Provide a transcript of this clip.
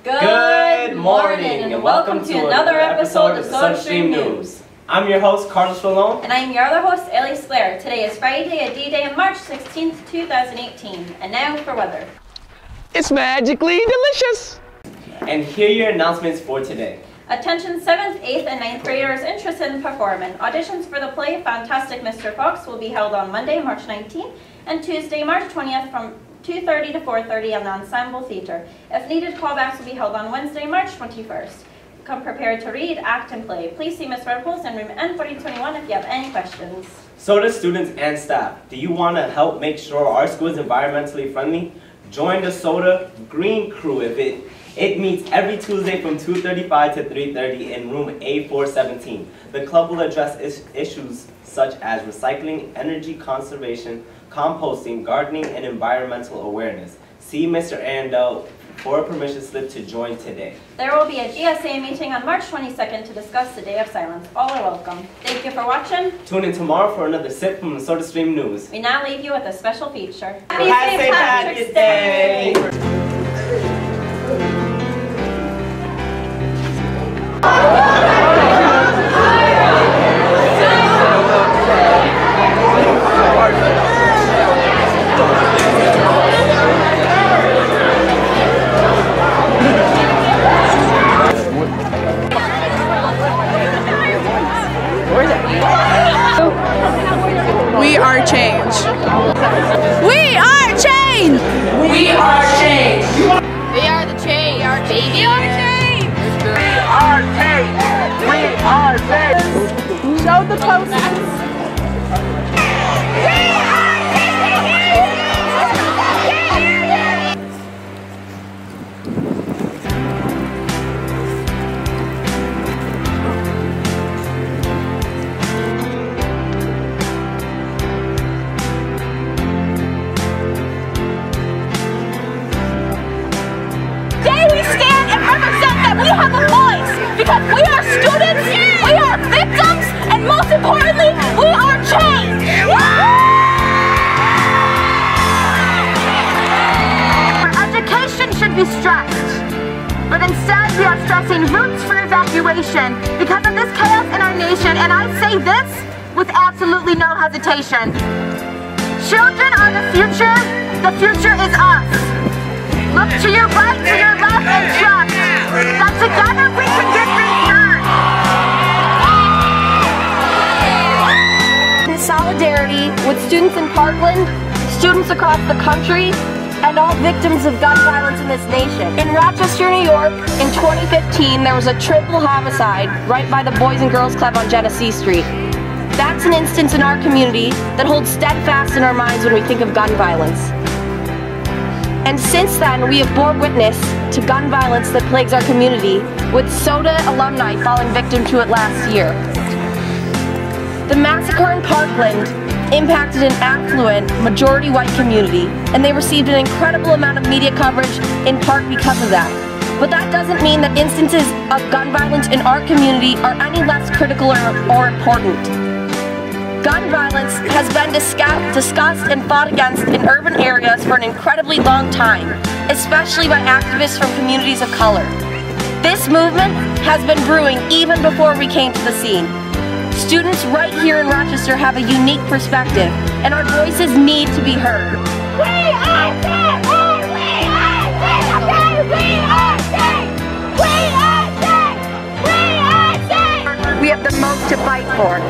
Good morning and welcome to another episode of SodaStream News. I'm your host, Carlos Rolón. And I'm your other host, Ellie Sclair. Today is Friday, a D-Day on March 16th, 2018. And now for weather. It's magically delicious! And here are your announcements for today. Attention 7th, 8th, and 9th graders interested in performing. Auditions for the play Fantastic Mr. Fox will be held on Monday, March 19th, and Tuesday, March 20th from 2:30 to 4:30 on the Ensemble Theatre. If needed, callbacks will be held on Wednesday, March 21st. Come prepared to read, act, and play. Please see Ms. Redpolz in room N4021 if you have any questions. SODA students and staff, do you want to help make sure our school is environmentally friendly? Join the SODA Green Crew. It meets every Tuesday from 2:35 to 3:30 in room A417. The club will address issues such as recycling, energy conservation, composting, gardening, and environmental awareness. See Mr. Andel for a permission slip to join today. There will be a GSA meeting on March 22nd to discuss the Day of Silence. All are welcome. Thank you for watching. Tune in tomorrow for another sip from the SodaStream News. We now leave you with a special feature. Happy St. Patrick's Day! We are change. We are change. We are change. We are the change. We are change. We are change. We are change! Show the posters. We have a voice because we are students, we are victims, and most importantly, we are change. Education should be stressed, but instead we are stressing routes for evacuation because of this chaos in our nation, and I say this with absolutely no hesitation. Children are the future is us. Look to your right, to your left, and trust that together we can get things done. In solidarity with students in Parkland, students across the country, and all victims of gun violence in this nation. In Rochester, New York, in 2015, there was a triple homicide right by the Boys and Girls Club on Genesee Street. That's an instance in our community that holds steadfast in our minds when we think of gun violence. And since then, we have borne witness to gun violence that plagues our community, with SODA alumni falling victim to it last year. The massacre in Parkland impacted an affluent, majority white community, and they received an incredible amount of media coverage in part because of that. But that doesn't mean that instances of gun violence in our community are any less critical or important. Gun violence has been discussed and fought against in urban areas for an incredibly long time, especially by activists from communities of color. This movement has been brewing even before we came to the scene. Students right here in Rochester have a unique perspective, and our voices need to be heard. We are safe! We are safe! We are safe! We are safe! We are safe! We have the most to fight for.